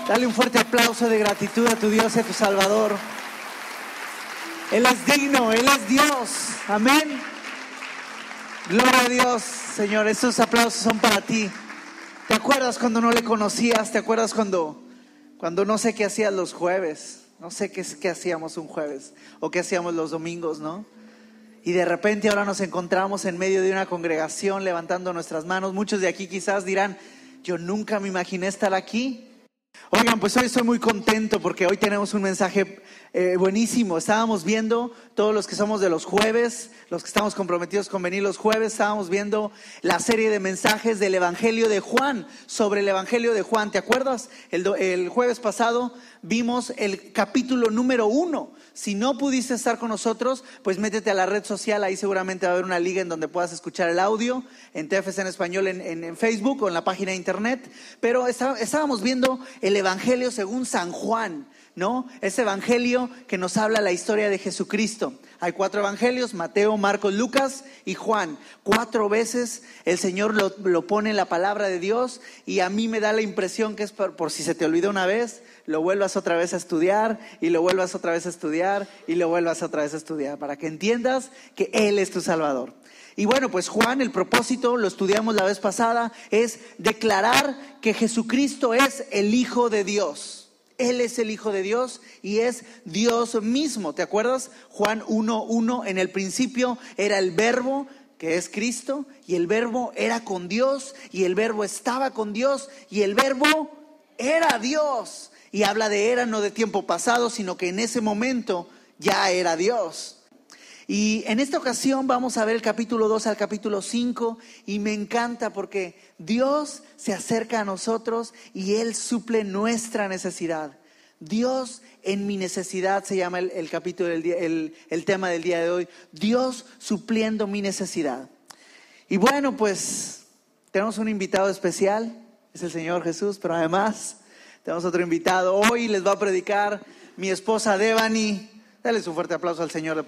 Dale un fuerte aplauso de gratitud a tu Dios y a tu Salvador. Él es digno, Él es Dios. Amén. Gloria a Dios, Señor. Estos aplausos son para ti. ¿Te acuerdas cuando no le conocías? ¿Te acuerdas cuando no sé qué hacías los jueves? No sé qué hacíamos un jueves o qué hacíamos los domingos, ¿no? Y de repente ahora nos encontramos en medio de una congregación levantando nuestras manos. Muchos de aquí quizás dirán, yo nunca me imaginé estar aquí. Oigan, pues hoy estoy muy contento porque hoy tenemos un mensaje buenísimo. Estábamos viendo, todos los que somos de los jueves, los que estamos comprometidos con venir los jueves, estábamos viendo la serie de mensajes del Evangelio de Juan, sobre el Evangelio de Juan. ¿Te acuerdas? El jueves pasado vimos el capítulo número 1. Si no pudiste estar con nosotros, pues métete a la red social, ahí seguramente va a haber una liga en donde puedas escuchar el audio, en TFC en español, en Facebook o en la página de internet. Pero estábamos viendo el Evangelio según San Juan, ¿no? Ese Evangelio que nos habla la historia de Jesucristo. Hay 4 evangelios, Mateo, Marcos, Lucas y Juan. 4 veces el Señor lo pone en la palabra de Dios, y a mí me da la impresión que es por si se te olvidó una vez, lo vuelvas otra vez a estudiar, y lo vuelvas otra vez a estudiar, y lo vuelvas otra vez a estudiar, para que entiendas que Él es tu Salvador. Y bueno, pues Juan, el propósito, lo estudiamos la vez pasada, es declarar que Jesucristo es el Hijo de Dios. Él es el Hijo de Dios y es Dios mismo. ¿Te acuerdas? Juan 1:1, en el principio era el Verbo, que es Cristo, y el Verbo era con Dios, y el Verbo estaba con Dios, y el Verbo era Dios. Y habla de era, no de tiempo pasado, sino que en ese momento ya era Dios. Y en esta ocasión vamos a ver el capítulo 2 al capítulo 5, y me encanta porque Dios se acerca a nosotros y Él suple nuestra necesidad. Dios en mi necesidad se llama el capítulo el tema del día de hoy. Dios supliendo mi necesidad. Y bueno, pues tenemos un invitado especial, es el Señor Jesús, pero además tenemos otro invitado. Hoy les va a predicar mi esposa Devani. Dale un fuerte aplauso al Señor.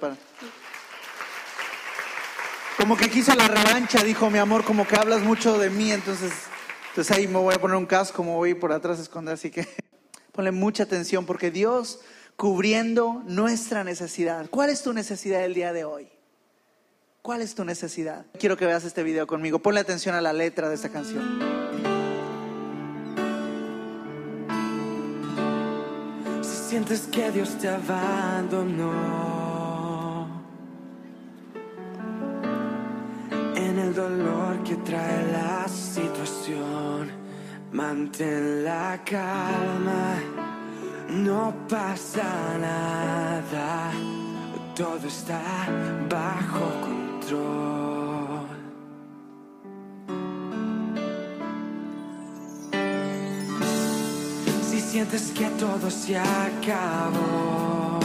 Como que quiso la revancha, dijo: mi amor, como que hablas mucho de mí, entonces ahí me voy a poner un casco, me voy por atrás a esconder, así que ponle mucha atención, porque Dios cubriendo nuestra necesidad. ¿Cuál es tu necesidad el día de hoy? ¿Cuál es tu necesidad? Quiero que veas este video conmigo, ponle atención a la letra de esta canción. Si sientes que Dios te abandonó, en el dolor que trae la situación, mantén la calma, no pasa nada, todo está bajo control. Si sientes que todo se acabó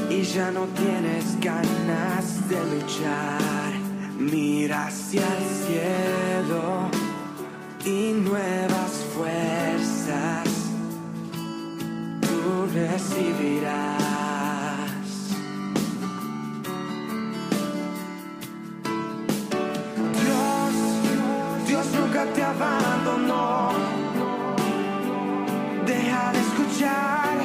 y ya no tienes ganas de luchar, mira hacia el cielo y nuevas fuerzas tú recibirás. Dios nunca te abandonó. Deja de escuchar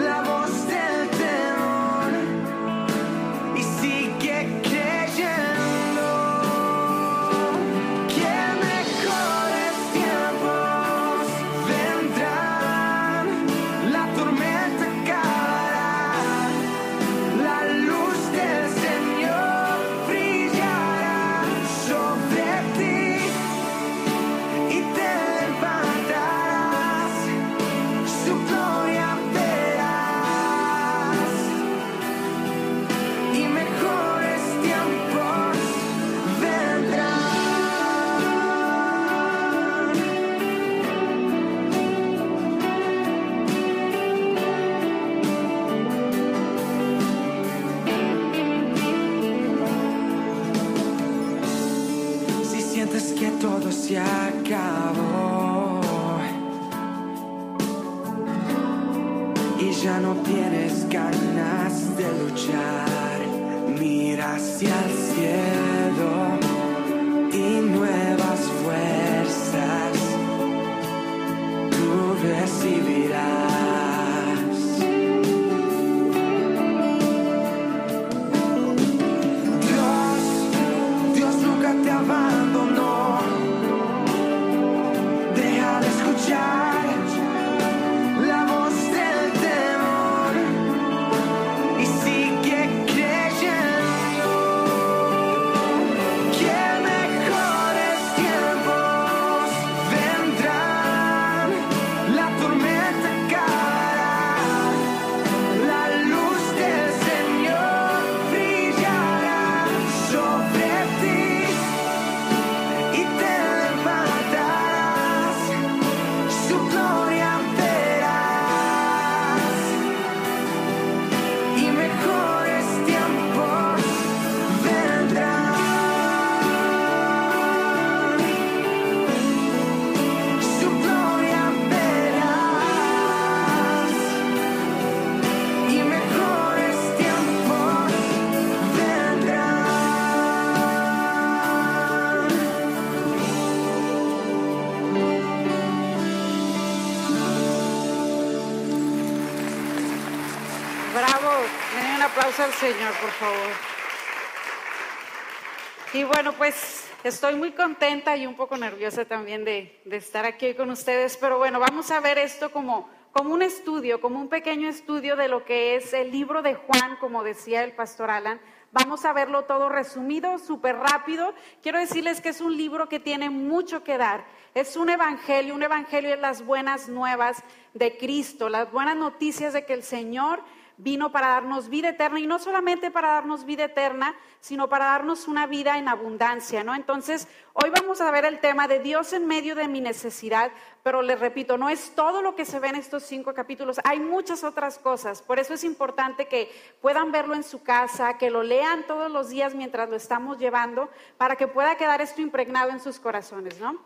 la voz del temor y sigue creyendo que mejores tiempos vendrán. La tormenta acabará, la luz del Señor brillará sobre ti y te levantarás, su gloria verás y mejores tiempos vendrán. Si sientes que todo se acabó y ya no tienes ganas de luchar, mira hacia el cielo y nuevas Denle un aplauso al Señor, por favor. Y bueno, pues estoy muy contenta y un poco nerviosa también de estar aquí hoy con ustedes, pero bueno, vamos a ver esto como un estudio, como un pequeño estudio de lo que es el libro de Juan, como decía el pastor Alan. Vamos a verlo todo resumido, súper rápido. Quiero decirles que es un libro que tiene mucho que dar. Es un evangelio es las buenas nuevas de Cristo, las buenas noticias de que el Señor vino para darnos vida eterna, y no solamente para darnos vida eterna, sino para darnos una vida en abundancia, ¿no? Entonces, hoy vamos a ver el tema de Dios en medio de mi necesidad, pero les repito, no es todo lo que se ve en estos 5 capítulos, hay muchas otras cosas. Por eso es importante que puedan verlo en su casa, que lo lean todos los días mientras lo estamos llevando, para que pueda quedar esto impregnado en sus corazones, ¿no?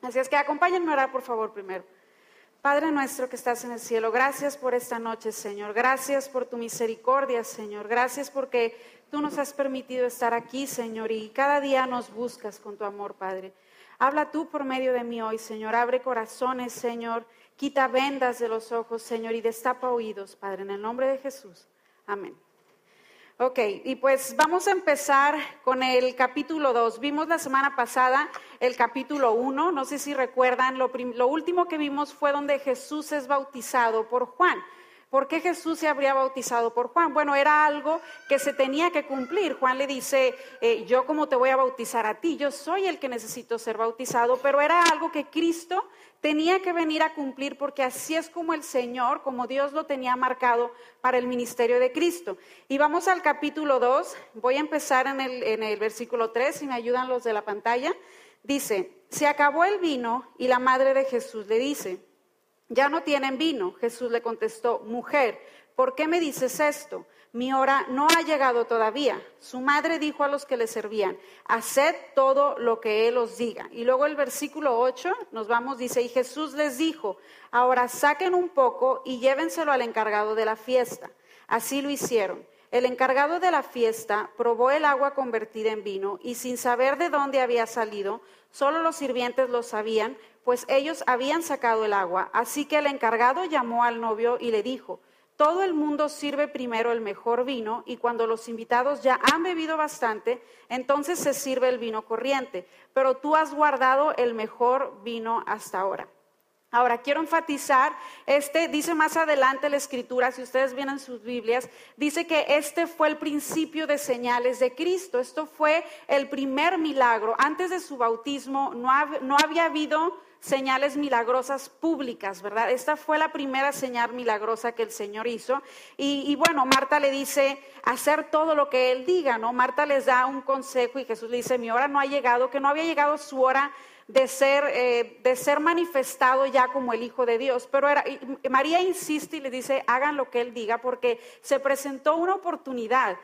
Así es que acompáñenme a orar, por favor, primero. Padre nuestro que estás en el cielo, gracias por esta noche, Señor. Gracias por tu misericordia, Señor. Gracias porque tú nos has permitido estar aquí, Señor, y cada día nos buscas con tu amor, Padre. Habla tú por medio de mí hoy, Señor. Abre corazones, Señor. Quita vendas de los ojos, Señor, y destapa oídos, Padre, en el nombre de Jesús. Amén. Ok, y pues vamos a empezar con el capítulo 2. Vimos la semana pasada el capítulo 1, no sé si recuerdan, lo último que vimos fue donde Jesús es bautizado por Juan. ¿Por qué Jesús se habría bautizado por Juan? Bueno, era algo que se tenía que cumplir. Juan le dice, yo como te voy a bautizar a ti, yo soy el que necesito ser bautizado, pero era algo que Cristo tenía que venir a cumplir, porque así es como el Señor, como Dios lo tenía marcado para el ministerio de Cristo. Y vamos al capítulo 2, voy a empezar en el versículo 3, si me ayudan los de la pantalla. Dice, se acabó el vino y la madre de Jesús le dice, ya no tienen vino. Jesús le contestó, mujer, ¿por qué me dices esto? Mi hora no ha llegado todavía. Su madre dijo a los que le servían, haced todo lo que él os diga. Y luego el versículo 8, nos vamos, dice, y Jesús les dijo, ahora saquen un poco y llévenselo al encargado de la fiesta. Así lo hicieron. El encargado de la fiesta probó el agua convertida en vino y sin saber de dónde había salido, solo los sirvientes lo sabían, pues ellos habían sacado el agua. Así que el encargado llamó al novio y le dijo, todo el mundo sirve primero el mejor vino y cuando los invitados ya han bebido bastante, entonces se sirve el vino corriente, pero tú has guardado el mejor vino hasta ahora. Ahora, quiero enfatizar, dice más adelante la Escritura, si ustedes ven en sus Biblias, dice que este fue el principio de señales de Cristo. Esto fue el primer milagro. Antes de su bautismo no había habido señales milagrosas públicas, ¿verdad? Esta fue la primera señal milagrosa que el Señor hizo. Y bueno, Marta le dice hacer todo lo que Él diga, ¿no? Marta les da un consejo y Jesús le dice, mi hora no ha llegado, que no había llegado su hora de ser manifestado ya como el Hijo de Dios. Pero María insiste y le dice, hagan lo que Él diga, porque se presentó una oportunidad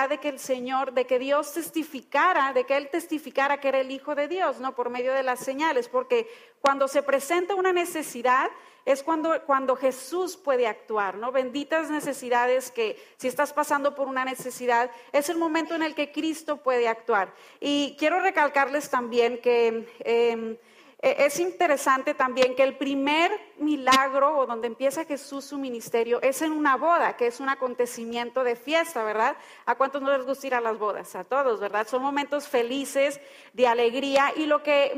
de que el Señor, de que Dios testificara, de que Él testificara que era el Hijo de Dios, ¿no? Por medio de las señales, porque cuando se presenta una necesidad es cuando Jesús puede actuar, ¿no? Benditas necesidades que si estás pasando por una necesidad, es el momento en el que Cristo puede actuar. Y quiero recalcarles también que es interesante también que el primer milagro o donde empieza Jesús su ministerio es en una boda, que es un acontecimiento de fiesta, ¿verdad? ¿A cuántos no les gusta ir a las bodas? A todos, ¿verdad? Son momentos felices, de alegría, y lo que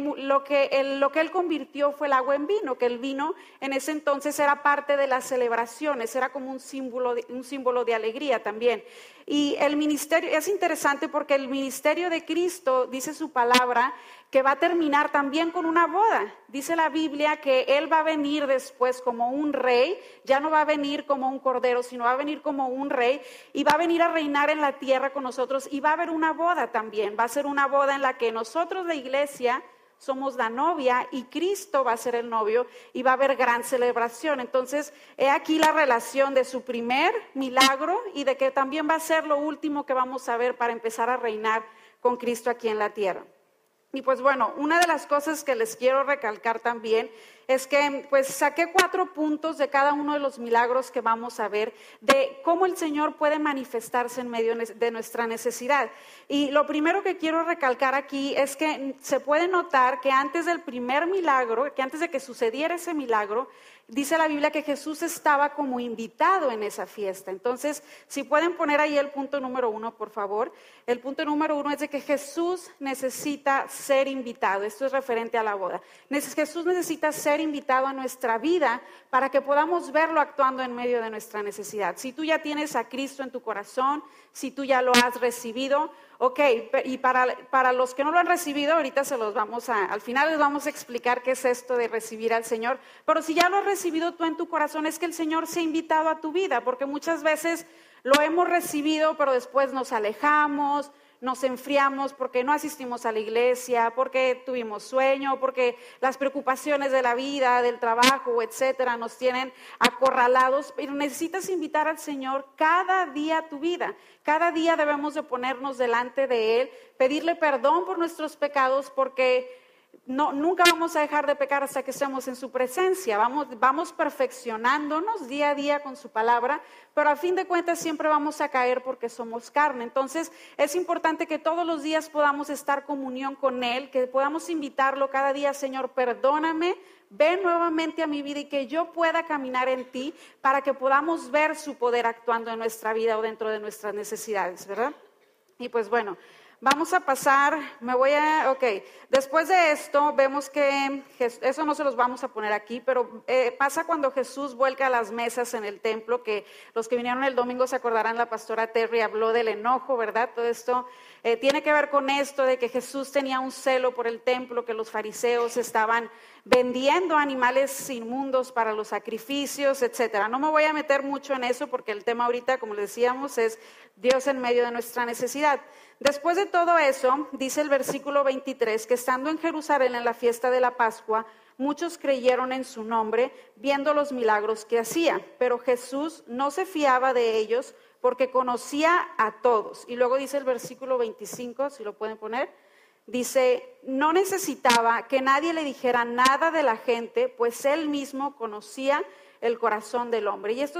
él convirtió fue el agua en vino, que el vino en ese entonces era parte de las celebraciones, era como un símbolo de alegría también. Y el ministerio, es interesante porque el ministerio de Cristo, dice su palabra, que va a terminar también con una boda. Dice la Biblia que Él va a venir después como un rey, ya no va a venir como un cordero, sino va a venir como un rey y va a venir a reinar en la tierra con nosotros, y va a haber una boda también. Va a ser una boda en la que nosotros, la iglesia, somos la novia y Cristo va a ser el novio, y va a haber gran celebración. Entonces, he aquí la relación de su primer milagro y de que también va a ser lo último que vamos a ver para empezar a reinar con Cristo aquí en la tierra. Y pues bueno, una de las cosas que les quiero recalcar también es que pues saqué 4 puntos de cada uno de los milagros que vamos a ver, de cómo el Señor puede manifestarse en medio de nuestra necesidad. Y lo primero que quiero recalcar aquí es que se puede notar que antes del primer milagro, que antes de que sucediera ese milagro, Dice la Biblia que Jesús estaba como invitado en esa fiesta. Entonces, si pueden poner ahí el punto número 1, por favor. El punto número 1 es de que Jesús necesita ser invitado. Esto es referente a la boda. Jesús necesita ser invitado a nuestra vida para que podamos verlo actuando en medio de nuestra necesidad. Si tú ya tienes a Cristo en tu corazón, si tú ya lo has recibido, ok, y para los que no lo han recibido, ahorita al final les vamos a explicar qué es esto de recibir al Señor, pero si ya lo has recibido tú en tu corazón, es que el Señor se ha invitado a tu vida, porque muchas veces lo hemos recibido, pero después nos alejamos, nos enfriamos porque no asistimos a la iglesia, porque tuvimos sueño, porque las preocupaciones de la vida, del trabajo, etcétera, nos tienen acorralados. Pero necesitas invitar al Señor cada día a tu vida. Cada día debemos de ponernos delante de Él, pedirle perdón por nuestros pecados, porque nunca vamos a dejar de pecar hasta que estemos en su presencia. Vamos perfeccionándonos día a día con su palabra, pero a fin de cuentas siempre vamos a caer porque somos carne. Entonces es importante que todos los días podamos estar en comunión con Él, que podamos invitarlo cada día: Señor, perdóname, ven nuevamente a mi vida y que yo pueda caminar en ti, para que podamos ver su poder actuando en nuestra vida o dentro de nuestras necesidades, ¿verdad? Y pues bueno, vamos a pasar, después de esto vemos que, eso no se los vamos a poner aquí, pero pasa cuando Jesús vuelca las mesas en el templo, que los que vinieron el domingo se acordarán, la pastora Terry habló del enojo, ¿verdad? Todo esto tiene que ver con esto de que Jesús tenía un celo por el templo, que los fariseos estaban vendiendo animales inmundos para los sacrificios, etcétera. No me voy a meter mucho en eso porque el tema ahorita, como les decíamos, es Dios en medio de nuestra necesidad. Después de todo eso, dice el versículo 23, que estando en Jerusalén en la fiesta de la Pascua, muchos creyeron en su nombre, viendo los milagros que hacía. Pero Jesús no se fiaba de ellos, porque conocía a todos. Y luego dice el versículo 25, si lo pueden poner, dice: no necesitaba que nadie le dijera nada de la gente, pues él mismo conocía el corazón del hombre. Y esto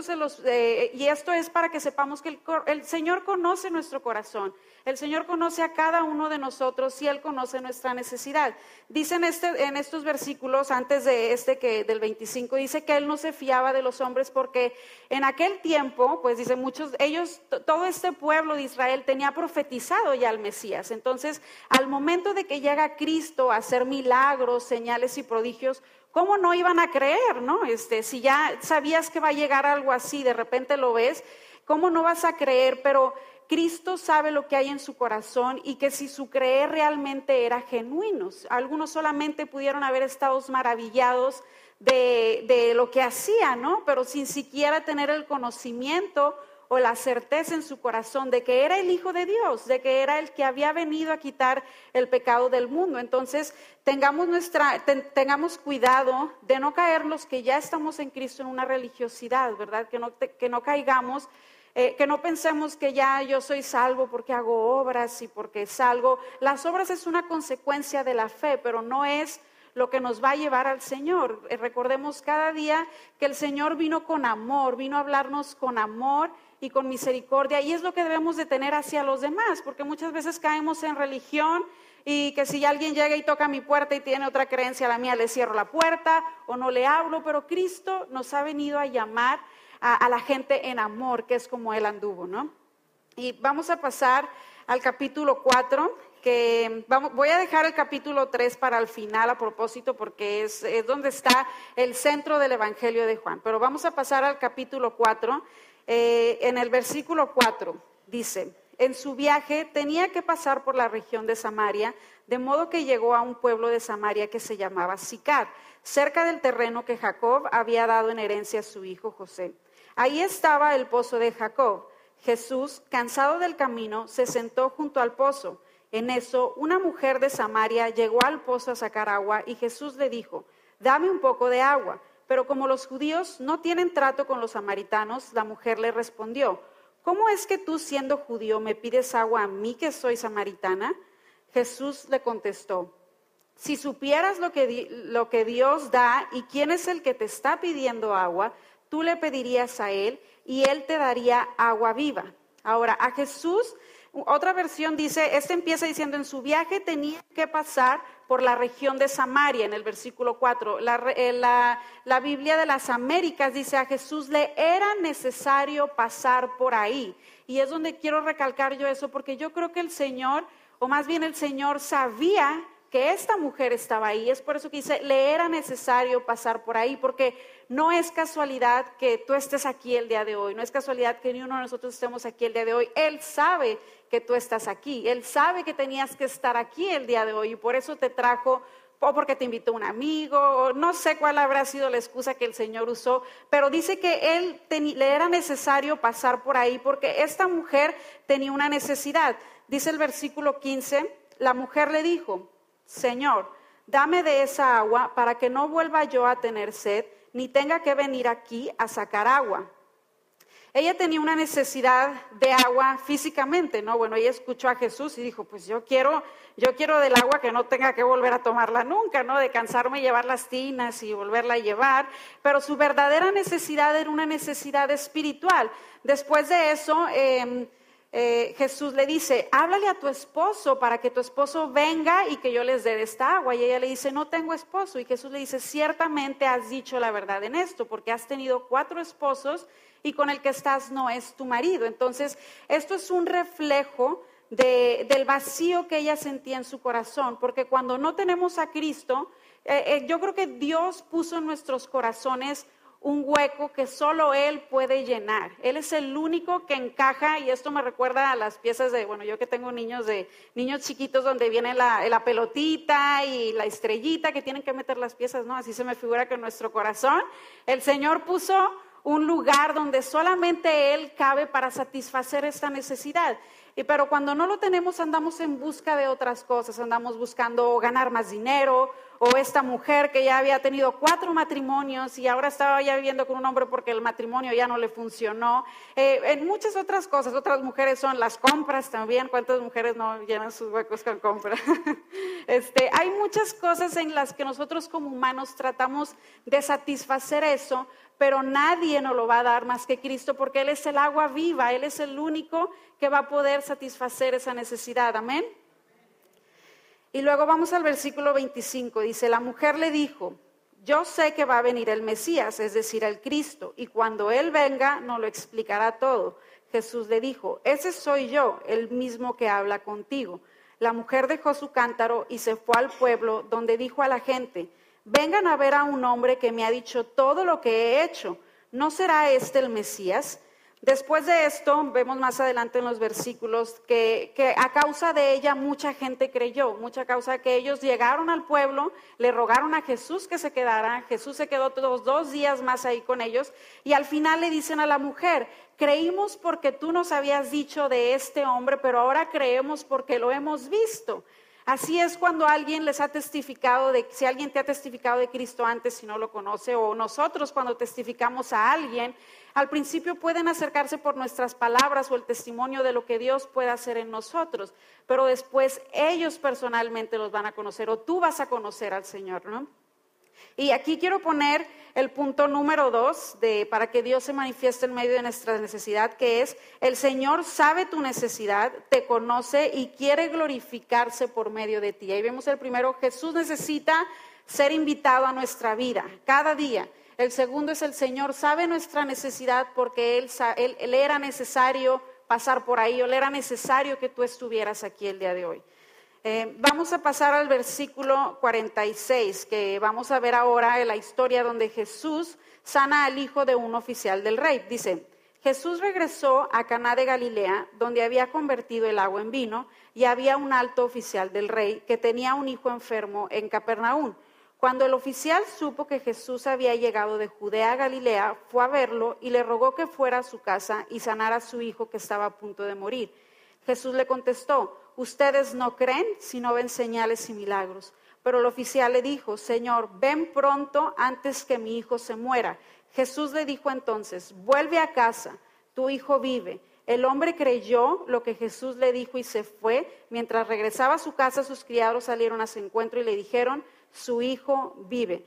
es para que sepamos que el Señor conoce nuestro corazón. El Señor conoce a cada uno de nosotros y Él conoce nuestra necesidad. Dice en estos versículos, antes de del 25, dice que Él no se fiaba de los hombres, porque en aquel tiempo, pues dice, todo este pueblo de Israel tenía profetizado ya al Mesías. Entonces, al momento de que llega Cristo a hacer milagros, señales y prodigios, ¿cómo no iban a creer, no? Si ya sabías que va a llegar algo así, de repente lo ves, ¿cómo no vas a creer? Pero Cristo sabe lo que hay en su corazón, y que si su creer realmente era genuino. Algunos solamente pudieron haber estado maravillados de lo que hacía, ¿no? Pero sin siquiera tener el conocimiento o la certeza en su corazón de que era el Hijo de Dios, de que era el que había venido a quitar el pecado del mundo. Entonces, tengamos cuidado de no caer los que ya estamos en Cristo en una religiosidad, ¿verdad? Que no caigamos, que no pensemos que ya yo soy salvo porque hago obras y porque salgo. Las obras es una consecuencia de la fe, pero no es lo que nos va a llevar al Señor. Recordemos cada día que el Señor vino con amor, vino a hablarnos con amor y con misericordia, y es lo que debemos de tener hacia los demás, porque muchas veces caemos en religión, y que si alguien llega y toca mi puerta y tiene otra creencia a la mía, le cierro la puerta o no le hablo. Pero Cristo nos ha venido a llamar a la gente en amor, que es como Él anduvo, ¿no? Y vamos a pasar al capítulo 4, voy a dejar el capítulo 3 para el final a propósito, porque es donde está el centro del Evangelio de Juan. Pero vamos a pasar al capítulo 4, en el versículo 4 dice: en su viaje tenía que pasar por la región de Samaria, de modo que llegó a un pueblo de Samaria que se llamaba Sicar, cerca del terreno que Jacob había dado en herencia a su hijo José. Ahí estaba el pozo de Jacob. Jesús, cansado del camino, se sentó junto al pozo. En eso, una mujer de Samaria llegó al pozo a sacar agua, y Jesús le dijo: dame un poco de agua. Pero como los judíos no tienen trato con los samaritanos, la mujer le respondió: ¿cómo es que tú, siendo judío, me pides agua a mí, que soy samaritana? Jesús le contestó: si supieras lo que Dios da y quién es el que te está pidiendo agua, tú le pedirías a Él y Él te daría agua viva. Ahora, a Jesús Otra versión dice, empieza diciendo, en su viaje tenía que pasar por la región de Samaria, en el versículo 4. La Biblia de las Américas dice, a Jesús le era necesario pasar por ahí. Y es donde quiero recalcar yo eso, porque yo creo que el Señor, o más bien el Señor sabía que esta mujer estaba ahí. Es por eso que dice, le era necesario pasar por ahí, porque no es casualidad que tú estés aquí el día de hoy, no es casualidad que ni uno de nosotros estemos aquí el día de hoy. Él sabe que tú estás aquí, Él sabe que tenías que estar aquí el día de hoy y por eso te trajo, o porque te invitó un amigo, o no sé cuál habrá sido la excusa que el Señor usó, pero dice que le era necesario pasar por ahí porque esta mujer tenía una necesidad. Dice el versículo 15, la mujer le dijo, Señor, dame de esa agua para que no vuelva yo a tener sed, ni tenga que venir aquí a sacar agua. Ella tenía una necesidad de agua físicamente, ¿no? Bueno, ella escuchó a Jesús y dijo, pues yo quiero del agua que no tenga que volver a tomarla nunca, ¿no? De cansarme y llevar las tinas y volverla a llevar. Pero su verdadera necesidad era una necesidad espiritual. Después de eso, Jesús le dice, háblale a tu esposo para que tu esposo venga y que yo les dé de esta agua. Y ella le dice, no tengo esposo. Y Jesús le dice, ciertamente has dicho la verdad en esto, porque has tenido 4 esposos y con el que estás no es tu marido. Entonces, esto es un reflejo del vacío que ella sentía en su corazón, porque cuando no tenemos a Cristo, yo creo que Dios puso en nuestros corazones un hueco que solo Él puede llenar. Él es el único que encaja, y esto me recuerda a las piezas de, bueno, yo que tengo niños chiquitos donde viene la pelotita y la estrellita que tienen que meter las piezas, ¿no? Así se me figura que en nuestro corazón el Señor puso un lugar donde solamente Él cabe para satisfacer esta necesidad. Pero cuando no lo tenemos andamos en busca de otras cosas, andamos buscando ganar más dinero, o esta mujer que ya había tenido 4 matrimonios y ahora estaba ya viviendo con un hombre porque el matrimonio ya no le funcionó. En muchas otras cosas, otras mujeres son las compras también. ¿Cuántas mujeres no llenan sus huecos con compras? Hay muchas cosas en las que nosotros como humanos tratamos de satisfacer eso, pero nadie nos lo va a dar más que Cristo, porque Él es el agua viva, Él es el único que va a poder satisfacer esa necesidad. Amén. Y luego vamos al versículo 25, dice, la mujer le dijo, yo sé que va a venir el Mesías, es decir, el Cristo, y cuando Él venga nos lo explicará todo. Jesús le dijo, ese soy yo, el mismo que habla contigo. La mujer dejó su cántaro y se fue al pueblo, donde dijo a la gente, vengan a ver a un hombre que me ha dicho todo lo que he hecho. ¿No será este el Mesías? Después de esto, vemos más adelante en los versículos que a causa de ella mucha gente creyó, mucha causa que ellos llegaron al pueblo, le rogaron a Jesús que se quedara, Jesús se quedó todos 2 días más ahí con ellos y al final le dicen a la mujer, creímos porque tú nos habías dicho de este hombre, pero ahora creemos porque lo hemos visto. Así es cuando alguien les ha testificado, si alguien te ha testificado de Cristo antes si no lo conoce, o nosotros cuando testificamos a alguien, al principio pueden acercarse por nuestras palabras o el testimonio de lo que Dios puede hacer en nosotros, pero después ellos personalmente los van a conocer o tú vas a conocer al Señor, ¿no? Y aquí quiero poner el punto número 2 para que Dios se manifieste en medio de nuestra necesidad, que es, el Señor sabe tu necesidad, te conoce y quiere glorificarse por medio de ti. Ahí vemos el primero, Jesús necesita ser invitado a nuestra vida cada día. El segundo es, el Señor sabe nuestra necesidad porque Él era necesario pasar por ahí, o le era necesario que tú estuvieras aquí el día de hoy. Vamos a pasar al versículo 46, que vamos a ver ahora la historia donde Jesús sana al hijo de un oficial del rey. Dice, Jesús regresó a Caná de Galilea, donde había convertido el agua en vino, y había un alto oficial del rey que tenía un hijo enfermo en Capernaum. Cuando el oficial supo que Jesús había llegado de Judea a Galilea, fue a verlo y le rogó que fuera a su casa y sanara a su hijo que estaba a punto de morir. Jesús le contestó, ustedes no creen si no ven señales y milagros. Pero el oficial le dijo, Señor, ven pronto antes que mi hijo se muera. Jesús le dijo entonces, vuelve a casa, tu hijo vive. El hombre creyó lo que Jesús le dijo y se fue. Mientras regresaba a su casa, sus criados salieron a su encuentro y le dijeron, su hijo vive.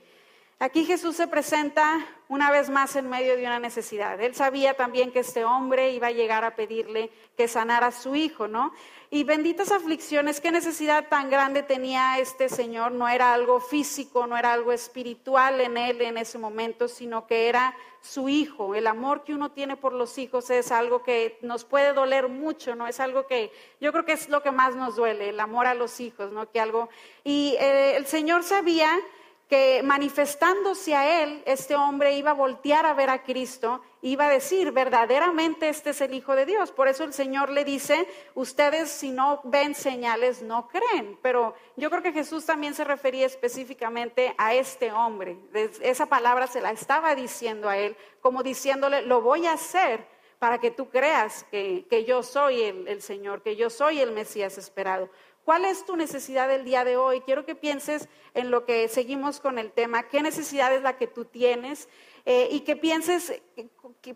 Aquí Jesús se presenta una vez más en medio de una necesidad. Él sabía también que este hombre iba a llegar a pedirle que sanara a su hijo, ¿no? Y benditas aflicciones, qué necesidad tan grande tenía este señor. No era algo físico, no era algo espiritual en él en ese momento, sino que era su hijo. El amor que uno tiene por los hijos es algo que nos puede doler mucho, ¿no? Es algo que yo creo que es lo que más nos duele, el amor a los hijos, ¿no? Y el Señor sabía que manifestándose a él, este hombre iba a voltear a ver a Cristo, iba a decir, verdaderamente este es el Hijo de Dios. Por eso el Señor le dice, ustedes si no ven señales no creen. Pero yo creo que Jesús también se refería específicamente a este hombre. Esa palabra se la estaba diciendo a él, como diciéndole, lo voy a hacer para que tú creas que yo soy el Señor, que yo soy el Mesías esperado. ¿Cuál es tu necesidad del día de hoy? Quiero que pienses en lo que seguimos con el tema. ¿Qué necesidad es la que tú tienes? Y que pienses,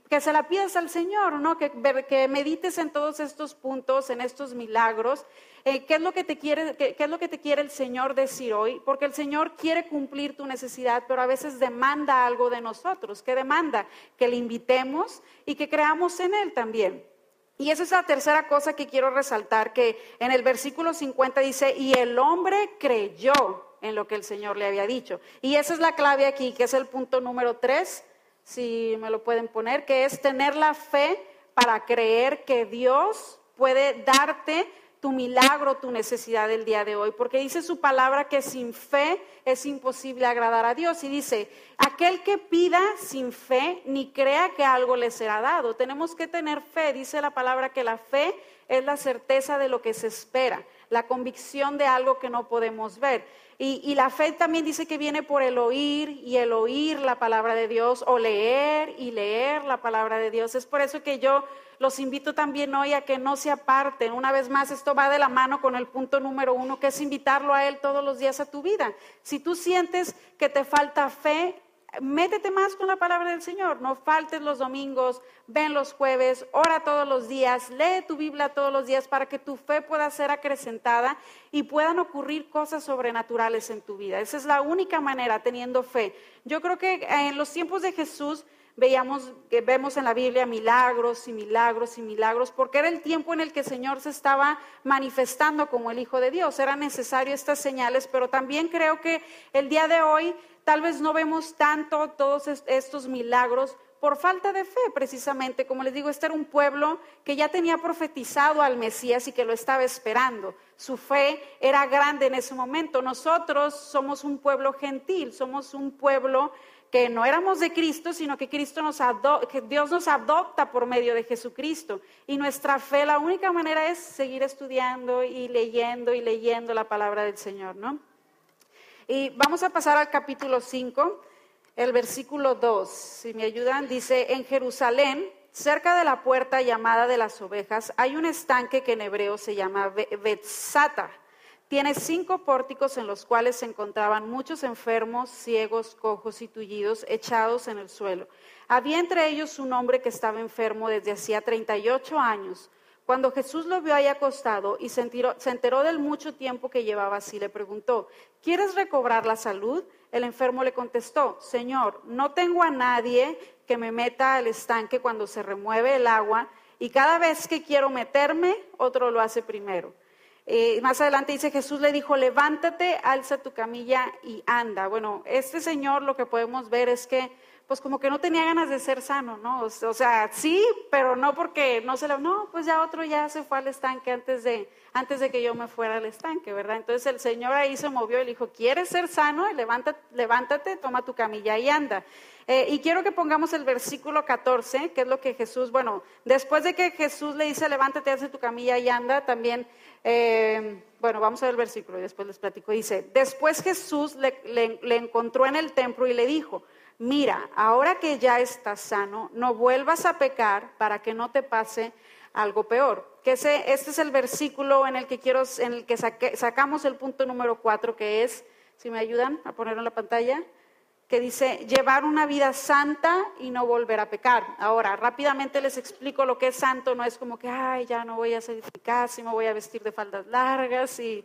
que se la pidas al Señor, ¿no? Que medites en todos estos puntos, en estos milagros. ¿Qué es lo que te quiere el Señor decir hoy? Porque el Señor quiere cumplir tu necesidad, pero a veces demanda algo de nosotros. ¿Qué demanda? Que le invitemos y que creamos en Él también. Y esa es la tercera cosa que quiero resaltar, que en el versículo 50 dice, y el hombre creyó en lo que el Señor le había dicho. Y esa es la clave aquí, que es el punto número 3, si me lo pueden poner, que es tener la fe para creer que Dios puede darte tu milagro, tu necesidad del día de hoy, porque dice su palabra que sin fe es imposible agradar a Dios, y dice, aquel que pida sin fe, ni crea que algo le será dado. Tenemos que tener fe, dice la palabra que la fe es la certeza de lo que se espera, la convicción de algo que no podemos ver. Y la fe también dice que viene por el oír, y el oír la palabra de Dios, o leer y leer la palabra de Dios. Es por eso que yo los invito también hoy a que no se aparten. Una vez más, esto va de la mano con el punto número 1, que es invitarlo a Él todos los días a tu vida. Si tú sientes que te falta fe, métete más con la palabra del Señor. No faltes los domingos, ven los jueves, ora todos los días, lee tu Biblia todos los días para que tu fe pueda ser acrecentada y puedan ocurrir cosas sobrenaturales en tu vida. Esa es la única manera, teniendo fe. Yo creo que en los tiempos de Jesús vemos en la Biblia milagros y milagros y milagros, porque era el tiempo en el que el Señor se estaba manifestando como el Hijo de Dios. Eran necesarias estas señales, pero también creo que el día de hoy tal vez no vemos tanto todos estos milagros por falta de fe, precisamente. Como les digo, este era un pueblo que ya tenía profetizado al Mesías y que lo estaba esperando. Su fe era grande en ese momento. Nosotros somos un pueblo gentil, somos un pueblo que no éramos de Cristo, sino que que Dios nos adopta por medio de Jesucristo. Y nuestra fe, la única manera es seguir estudiando y leyendo la palabra del Señor, ¿no? Y vamos a pasar al capítulo 5, el versículo 2. Si me ayudan, dice, en Jerusalén, cerca de la puerta llamada de las ovejas, hay un estanque que en hebreo se llama Betzata. Tiene 5 pórticos en los cuales se encontraban muchos enfermos, ciegos, cojos y tullidos echados en el suelo. Había entre ellos un hombre que estaba enfermo desde hacía 38 años. Cuando Jesús lo vio ahí acostado y se enteró del mucho tiempo que llevaba así, le preguntó, ¿quieres recobrar la salud? El enfermo le contestó, Señor, no tengo a nadie que me meta al estanque cuando se remueve el agua, y cada vez que quiero meterme, otro lo hace primero. Más adelante dice, Jesús le dijo, levántate, alza tu camilla y anda. Bueno, este señor lo que podemos ver es que, pues como que no tenía ganas de ser sano, ¿no? O sea, sí, pero no porque no, pues ya otro ya se fue al estanque antes de que yo me fuera al estanque, ¿verdad? Entonces el Señor ahí se movió y le dijo, ¿quieres ser sano? Levántate, toma tu camilla y anda. Y quiero que pongamos el versículo 14, que es lo que Jesús, después de que Jesús le dice, levántate, alza tu camilla y anda, también, vamos a ver el versículo y después les platico. Dice, después Jesús le encontró en el templo y le dijo, mira, ahora que ya estás sano, no vuelvas a pecar para que no te pase algo peor. Este es el versículo en el que sacamos el punto número 4, que es, si me ayudan a ponerlo en la pantalla, que dice llevar una vida santa y no volver a pecar. Ahora, rápidamente les explico lo que es santo. No es como que, ay, ya no voy a hacer casi, me voy a vestir de faldas largas y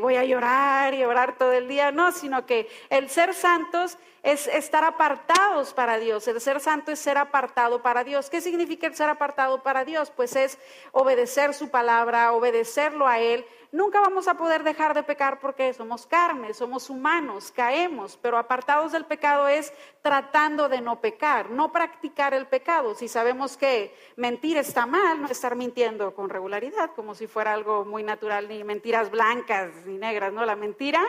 voy a llorar y orar todo el día. No, sino que el ser santos es estar apartados para Dios. El ser santo es ser apartado para Dios. ¿Qué significa el ser apartado para Dios? Pues es obedecer su palabra, obedecerlo a Él. Nunca vamos a poder dejar de pecar porque somos carne, somos humanos, caemos, pero apartados del pecado es tratando de no pecar, no practicar el pecado. Si sabemos que mentir está mal, no estar mintiendo con regularidad, como si fuera algo muy natural, ni mentiras blancas ni negras, ¿no? La mentira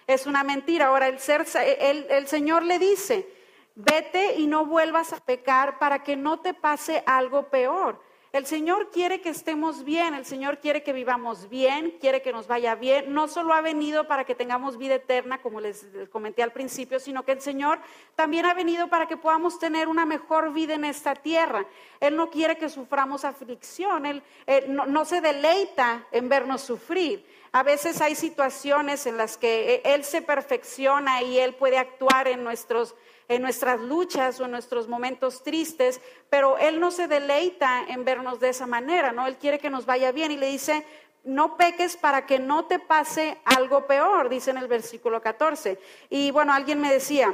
es una mentira. Ahora el Señor le dice, vete y no vuelvas a pecar para que no te pase algo peor. El Señor quiere que estemos bien, el Señor quiere que vivamos bien, quiere que nos vaya bien. No solo ha venido para que tengamos vida eterna, como les comenté al principio, sino que el Señor también ha venido para que podamos tener una mejor vida en esta tierra. Él no quiere que suframos aflicción, Él no se deleita en vernos sufrir. A veces hay situaciones en las que Él se perfecciona y Él puede actuar en nuestras luchas o en nuestros momentos tristes, pero Él no se deleita en vernos de esa manera, ¿no? Él quiere que nos vaya bien y le dice, no peques para que no te pase algo peor, dice en el versículo 14. Y bueno, alguien me decía,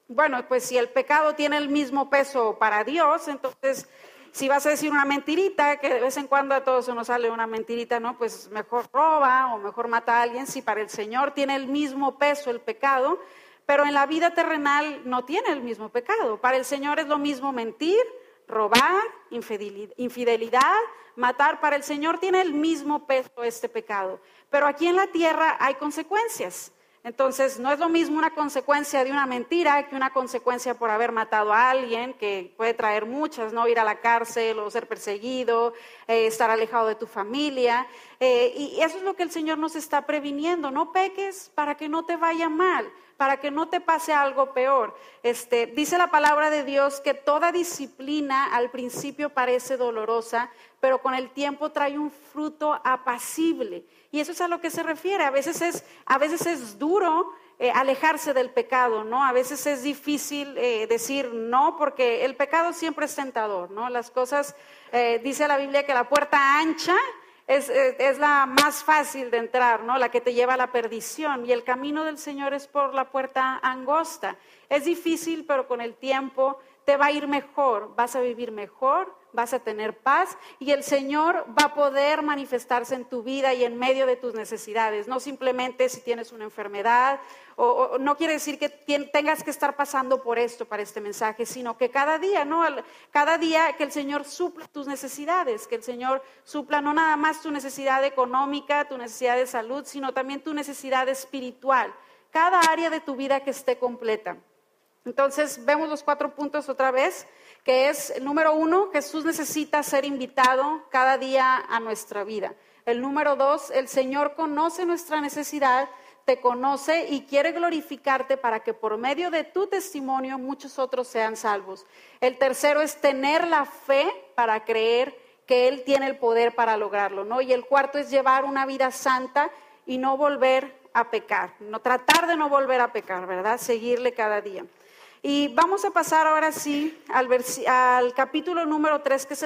bueno, pues si el pecado tiene el mismo peso para Dios, entonces si vas a decir una mentirita, que de vez en cuando a todos se nos sale una mentirita, ¿no? Pues mejor roba o mejor mata a alguien. Si para el Señor tiene el mismo peso el pecado, pero en la vida terrenal no tiene el mismo pecado. Para el Señor es lo mismo mentir, robar, infidelidad, matar. Para el Señor tiene el mismo peso este pecado. Pero aquí en la tierra hay consecuencias. Entonces no es lo mismo una consecuencia de una mentira que una consecuencia por haber matado a alguien, que puede traer muchas, ¿no? Ir a la cárcel o ser perseguido, estar alejado de tu familia. Y eso es lo que el Señor nos está previniendo. No peques para que no te vaya mal, para que no te pase algo peor. Dice la palabra de Dios que toda disciplina al principio parece dolorosa, pero con el tiempo trae un fruto apacible. Y eso es a lo que se refiere. A veces es duro alejarse del pecado, ¿no? A veces es difícil decir no, porque el pecado siempre es tentador, ¿no? Las cosas, dice la Biblia que la puerta ancha es la más fácil de entrar, ¿no? La que te lleva a la perdición. Y el camino del Señor es por la puerta angosta. Es difícil, pero con el tiempo te va a ir mejor, vas a vivir mejor, vas a tener paz y el Señor va a poder manifestarse en tu vida y en medio de tus necesidades. No simplemente si tienes una enfermedad, o no quiere decir que tengas que estar pasando por esto para este mensaje, sino que cada día, ¿no? Cada día que el Señor supla tus necesidades, que el Señor supla no nada más tu necesidad económica, tu necesidad de salud, sino también tu necesidad espiritual. Cada área de tu vida que esté completa. Entonces vemos los 4 puntos otra vez, que es el número 1, Jesús necesita ser invitado cada día a nuestra vida. El número 2, el Señor conoce nuestra necesidad, te conoce y quiere glorificarte para que por medio de tu testimonio muchos otros sean salvos. El tercero es tener la fe para creer que Él tiene el poder para lograrlo, ¿no? Y el cuarto es llevar una vida santa y no volver a pecar, no tratar de no volver a pecar, ¿verdad? Seguirle cada día. Y vamos a pasar ahora sí al capítulo número 3, que es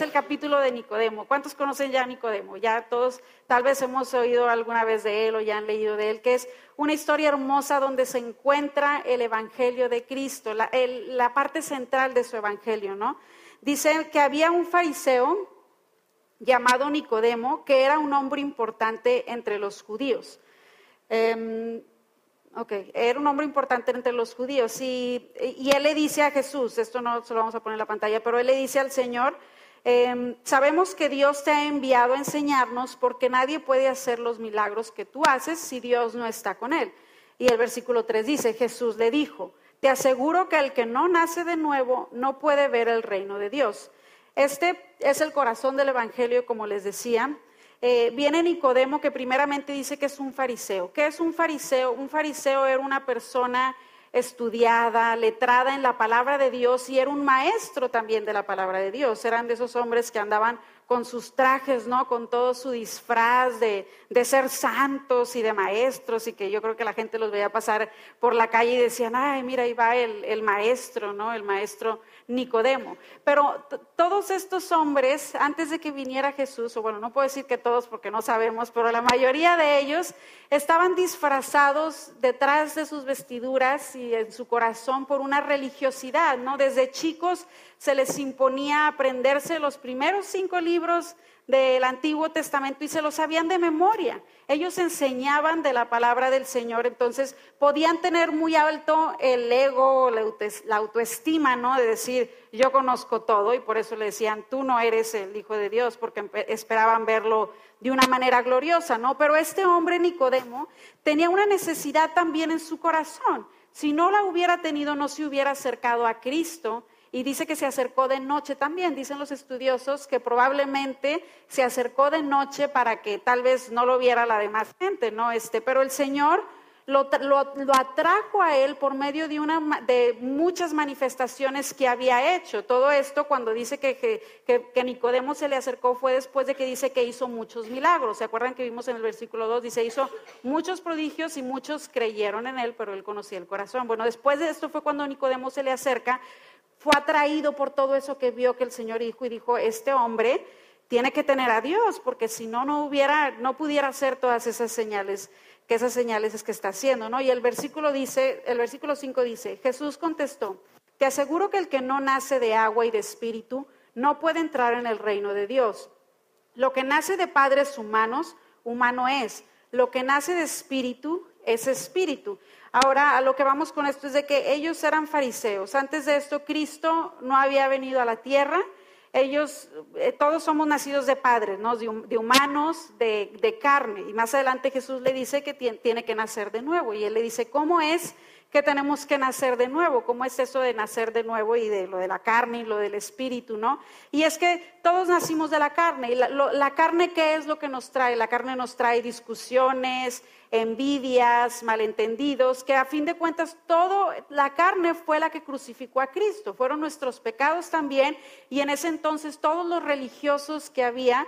el capítulo de Nicodemo. ¿Cuántos conocen ya a Nicodemo? Ya todos tal vez hemos oído alguna vez de él o ya han leído de él, que es una historia hermosa donde se encuentra el evangelio de Cristo, la parte central de su evangelio, ¿no? Dice que había un fariseo llamado Nicodemo, que era un hombre importante entre los judíos. Era un hombre importante entre los judíos y él le dice a Jesús, esto no se lo vamos a poner en la pantalla, pero él le dice al Señor, sabemos que Dios te ha enviado a enseñarnos porque nadie puede hacer los milagros que tú haces si Dios no está con él. Y el versículo 3 dice, Jesús le dijo, te aseguro que el que no nace de nuevo no puede ver el reino de Dios. Este es el corazón del evangelio, como les decía. Viene Nicodemo, que primeramente dice que es un fariseo. ¿Qué es un fariseo? Un fariseo era una persona estudiada, letrada en la palabra de Dios y era un maestro también de la palabra de Dios. Eran de esos hombres que andaban con sus trajes, ¿no? Con todo su disfraz de ser santos y de maestros, y que yo creo que la gente los veía pasar por la calle y decían, ay, mira, ahí va el maestro, ¿no? El maestro Nicodemo. Pero todos estos hombres, antes de que viniera Jesús, o bueno, no puedo decir que todos porque no sabemos, pero la mayoría de ellos estaban disfrazados detrás de sus vestiduras y en su corazón por una religiosidad, ¿no? Desde chicos se les imponía aprenderse los primeros 5 libros del Antiguo Testamento y se los sabían de memoria. Ellos enseñaban de la palabra del Señor, entonces podían tener muy alto el ego, la autoestima, ¿no? De decir, yo conozco todo, y por eso le decían, tú no eres el Hijo de Dios, porque esperaban verlo de una manera gloriosa, ¿no? Pero este hombre Nicodemo tenía una necesidad también en su corazón. Si no la hubiera tenido, no se hubiera acercado a Cristo. Y dice que se acercó de noche también. Dicen los estudiosos que probablemente se acercó de noche para que tal vez no lo viera la demás gente, ¿no? Pero el Señor lo atrajo a él por medio de muchas manifestaciones que había hecho. Todo esto, cuando dice que Nicodemo se le acercó, fue después de que dice que hizo muchos milagros. ¿Se acuerdan que vimos en el versículo 2? Dice, hizo muchos prodigios y muchos creyeron en él, pero él conocía el corazón. Bueno, después de esto fue cuando Nicodemo se le acerca. Fue atraído por todo eso que vio que el Señor dijo, y dijo, este hombre tiene que tener a Dios, porque si no, no pudiera hacer todas esas señales es que está haciendo, ¿no? Y el versículo 5 dice, Jesús contestó, te aseguro que el que no nace de agua y de espíritu no puede entrar en el reino de Dios. Lo que nace de padres humanos, humano es. Lo que nace de espíritu es espíritu. Ahora, a lo que vamos con esto es de que ellos eran fariseos. Antes de esto, Cristo no había venido a la tierra. Ellos, todos somos nacidos de padres, ¿no? De humanos, de carne. Y más adelante Jesús le dice que tiene que nacer de nuevo. Y él le dice, ¿cómo es que tenemos que nacer de nuevo? ¿Cómo es eso de nacer de nuevo y de lo de la carne y lo del espíritu, no? Y es que todos nacimos de la carne. Y la carne, ¿qué es lo que nos trae? La carne nos trae discusiones, envidias, malentendidos, que a fin de cuentas la carne fue la que crucificó a Cristo, fueron nuestros pecados también, y en ese entonces todos los religiosos que había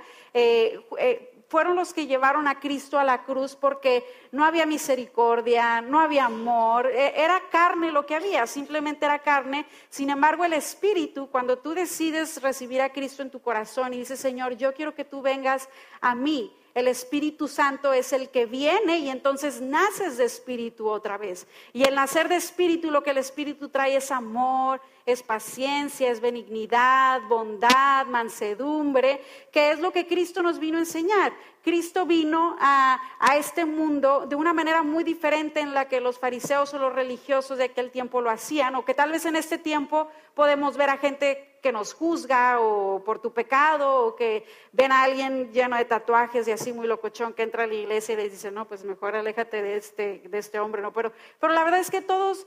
fueron los que llevaron a Cristo a la cruz, porque no había misericordia, no había amor, era carne lo que había, simplemente era carne. Sin embargo, el Espíritu, cuando tú decides recibir a Cristo en tu corazón y dices, Señor, yo quiero que tú vengas a mí, el Espíritu Santo es el que viene y entonces naces de Espíritu otra vez. Y el nacer de Espíritu, lo que el Espíritu trae es amor, es paciencia, es benignidad, bondad, mansedumbre, que es lo que Cristo nos vino a enseñar. Cristo vino a este mundo de una manera muy diferente en la que los fariseos o los religiosos de aquel tiempo lo hacían, o que tal vez en este tiempo podemos ver a gente que nos juzga o por tu pecado, o que ven a alguien lleno de tatuajes y así muy locochón que entra a la iglesia y les dice, no, pues mejor aléjate de este hombre, ¿no? Pero la verdad es que todos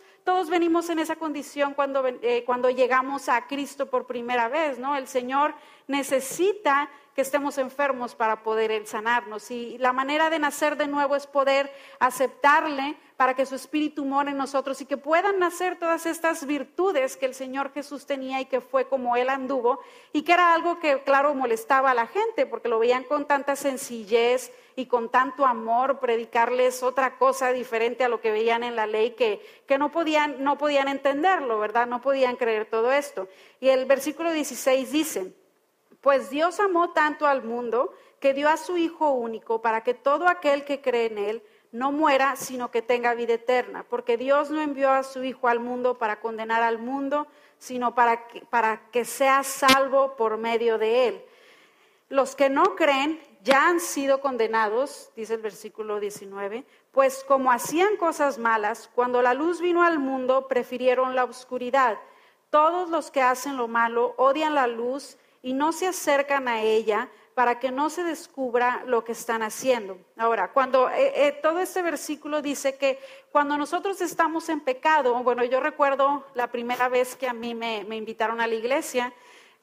venimos en esa condición cuando llegamos a Cristo por primera vez, ¿no? El Señor necesita que estemos enfermos para poder Él sanarnos, y la manera de nacer de nuevo es poder aceptarle para que su Espíritu more en nosotros y que puedan nacer todas estas virtudes que el Señor Jesús tenía y que fue como Él anduvo, y que era algo que claro molestaba a la gente porque lo veían con tanta sencillez y con tanto amor, predicarles otra cosa diferente a lo que veían en la ley, que no podían entenderlo, ¿verdad? No podían creer todo esto. Y el versículo 16 dice, pues Dios amó tanto al mundo que dio a su Hijo único para que todo aquel que cree en Él no muera, sino que tenga vida eterna. Porque Dios no envió a su Hijo al mundo para condenar al mundo, sino para que sea salvo por medio de Él. Los que no creen ya han sido condenados, dice el versículo 19, pues como hacían cosas malas, cuando la luz vino al mundo, prefirieron la oscuridad. Todos los que hacen lo malo odian la luz y no se acercan a ella para que no se descubra lo que están haciendo. Ahora, cuando todo este versículo dice que cuando nosotros estamos en pecado, bueno, yo recuerdo la primera vez que a mí me invitaron a la iglesia,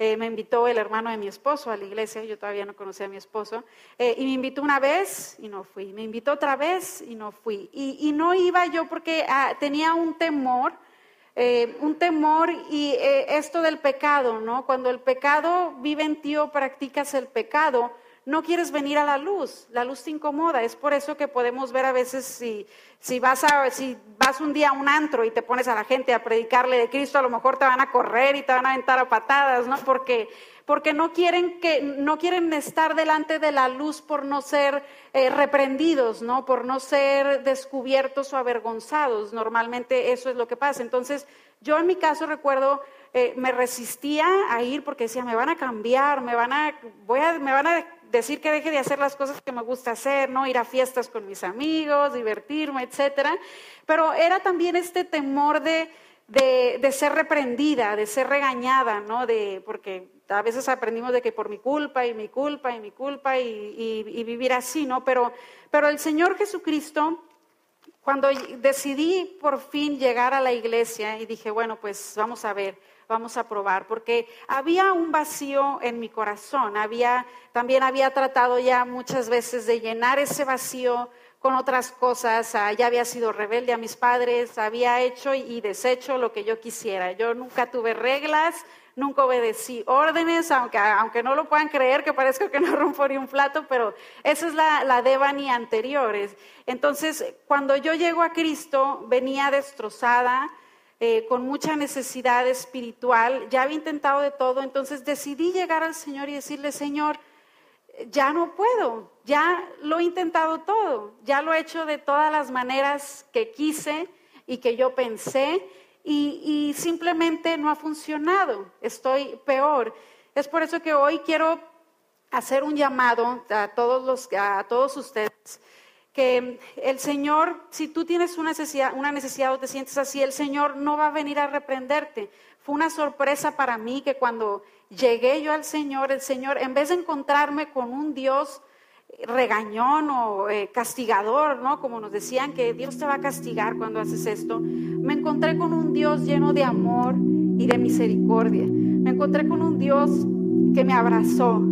me invitó el hermano de mi esposo a la iglesia, yo todavía no conocía a mi esposo, y me invitó una vez y no fui, me invitó otra vez y no fui, y no iba yo porque tenía un temor un temor y esto del pecado, ¿no? Cuando el pecado vive en ti o practicas el pecado, no quieres venir a la luz te incomoda. Es por eso que podemos ver a veces si vas un día a un antro y te pones a la gente a predicarle de Cristo, a lo mejor te van a correr y te van a aventar a patadas, ¿no? Porque no quieren estar delante de la luz por no ser reprendidos, ¿no? Por no ser descubiertos o avergonzados. Normalmente eso es lo que pasa. Entonces, yo en mi caso recuerdo, me resistía a ir porque decía, me van a cambiar, me van a decir que deje de hacer las cosas que me gusta hacer, ¿no? Ir a fiestas con mis amigos, divertirme, etcétera. Pero era también este temor de ser reprendida, de ser regañada, ¿no? Porque a veces aprendimos de que por mi culpa y vivir así, ¿no? Pero el Señor Jesucristo, cuando decidí por fin llegar a la iglesia y dije, bueno, pues vamos a ver, vamos a probar, porque había un vacío en mi corazón, también había tratado ya muchas veces de llenar ese vacío con otras cosas, ya había sido rebelde a mis padres, había hecho y deshecho lo que yo quisiera. Yo nunca tuve reglas, nunca obedecí órdenes, aunque no lo puedan creer, que parezca que no rompo ni un plato, pero esa es la Devani anterior. Entonces, cuando yo llego a Cristo, venía destrozada, con mucha necesidad espiritual, ya había intentado de todo, entonces decidí llegar al Señor y decirle, Señor, ya no puedo, ya lo he intentado todo, ya lo he hecho de todas las maneras que quise y que yo pensé y simplemente no ha funcionado, estoy peor. Es por eso que hoy quiero hacer un llamado a todos ustedes, que el Señor, si tú tienes una necesidad o te sientes así, el Señor no va a venir a reprenderte. Fue una sorpresa para mí que cuando llegué yo al Señor, el Señor, en vez de encontrarme con un Dios regañón o castigador, ¿no? Como nos decían que Dios te va a castigar cuando haces esto, me encontré con un Dios lleno de amor y de misericordia. Me encontré con un Dios que me abrazó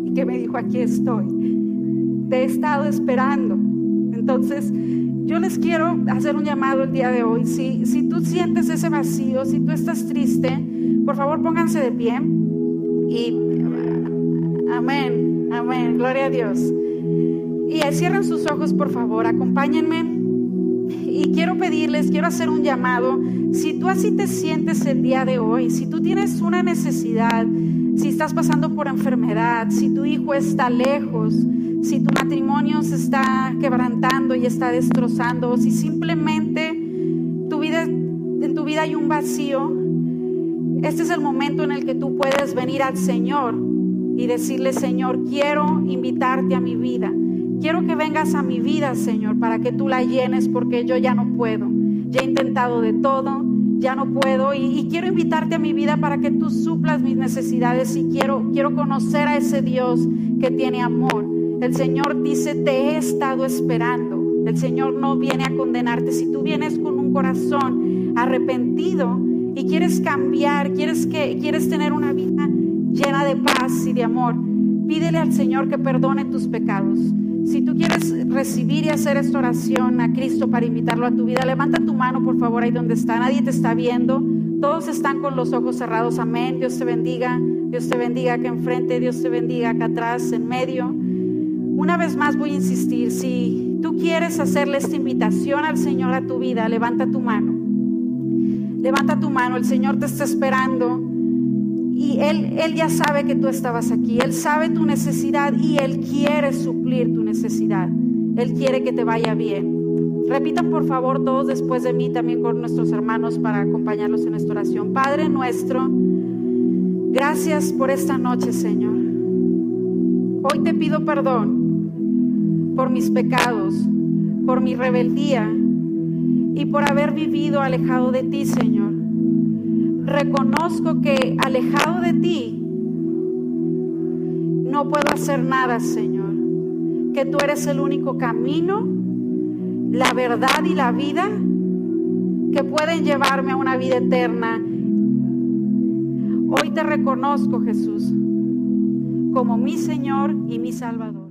y que me dijo, aquí estoy, te he estado esperando. Entonces, yo les quiero hacer un llamado el día de hoy. Si tú sientes ese vacío, si tú estás triste, por favor pónganse de pie. Y amén, amén, gloria a Dios. Y cierren sus ojos, por favor, acompáñenme. Y quiero hacer un llamado. Si tú así te sientes el día de hoy, si tú tienes una necesidad, si estás pasando por enfermedad, si tu hijo está lejos, si tu matrimonio se está quebrantando y está destrozando, o si simplemente en tu vida hay un vacío, este es el momento en el que tú puedes venir al Señor y decirle, Señor, quiero invitarte a mi vida. Quiero que vengas a mi vida, Señor, para que tú la llenes, porque yo ya no puedo. Ya he intentado de todo, ya no puedo y quiero invitarte a mi vida para que tú suplas mis necesidades y quiero conocer a ese Dios que tiene amor. El Señor dice, te he estado esperando. El Señor no viene a condenarte. Si tú vienes con un corazón arrepentido y quieres cambiar, quieres tener una vida llena de paz y de amor, pídele al Señor que perdone tus pecados. Si tú quieres recibir y hacer esta oración a Cristo para invitarlo a tu vida, levanta tu mano, por favor, ahí donde está. Nadie te está viendo. Todos están con los ojos cerrados. Amén. Dios te bendiga. Dios te bendiga acá enfrente. Dios te bendiga acá atrás, en medio. Una vez más voy a insistir. Si tú quieres hacerle esta invitación al Señor a tu vida, levanta tu mano. Levanta tu mano. El Señor te está esperando. Y Él ya sabe que tú estabas aquí. Él sabe tu necesidad y Él quiere suplir tu necesidad. Él quiere que te vaya bien. Repitan por favor todos después de mí, también con nuestros hermanos, para acompañarlos en esta oración. Padre nuestro, gracias por esta noche, Señor. Hoy te pido perdón por mis pecados, por mi rebeldía y por haber vivido alejado de ti, Señor. Reconozco que alejado de ti no puedo hacer nada, Señor. Que tú eres el único camino, la verdad y la vida que pueden llevarme a una vida eterna. Hoy te reconozco, Jesús, como mi Señor y mi Salvador.